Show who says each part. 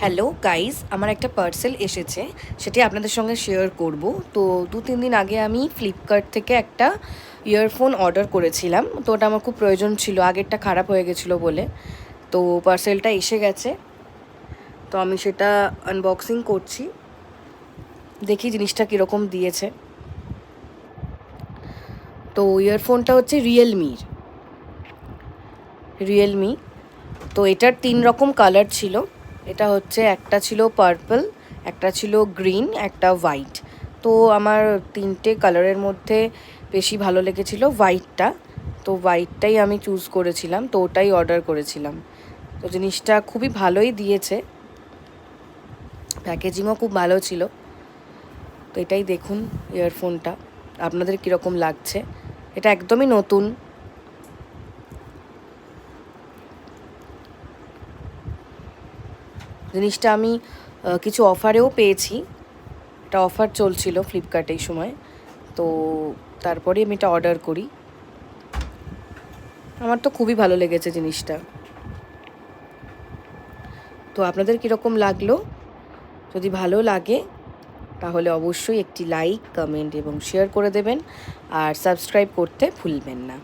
Speaker 1: Hello guys, আমার একটা parcel এসেছে, সেটি আপনাদের সঙ্গে শেয়ার করব। তো 2-3 দিন আগে আমি ফ্লিপকার্ট থেকে একটা ইয়ারফোন অর্ডার করেছিলাম। তো ওটা আমার খুব প্রয়োজন ছিল, আগেরটা খারাপ হয়ে গেছিলো বলে। তো পার্সেলটা এসে গেছে, তো আমি সেটা আনবক্সিং করছি, দেখি জিনিসটা কীরকম দিয়েছে। তো ইয়ারফোনটা হচ্ছে রিয়েলমি। তো এটার 3 রকম কালার ছিল। এটা হচ্ছে একটা ছিল পার্পল, একটা ছিল গ্রিন, একটা হোয়াইট। তো আমার 3টে কালারের মধ্যে বেশি ভালো লেগেছিল হোয়াইটটা। তো হোয়াইটটাই আমি চুজ করেছিলাম, তো ওটাই অর্ডার করেছিলাম। তো জিনিসটা খুবই ভালোই দিয়েছে, প্যাকেজিংও খুব ভালো ছিল। তো এটাই দেখুন ইয়ারফোনটা, আপনাদের কীরকম লাগছে। এটা একদমই নতুন। জিনিসটা আমি কিছু অফারেও পেয়েছি, এটা অফার চলছিল ফ্লিপকার্টে এই সময়। তো তারপরে আমি এটা অর্ডার করি। আমার তো খুবই ভালো লেগেছে জিনিসটা। তো আপনাদের কীরকম লাগলো? যদি ভালো লাগে তাহলে অবশ্যই একটি লাইক, কমেন্ট এবং শেয়ার করে দেবেন, আর সাবস্ক্রাইব করতে ভুলবেন না।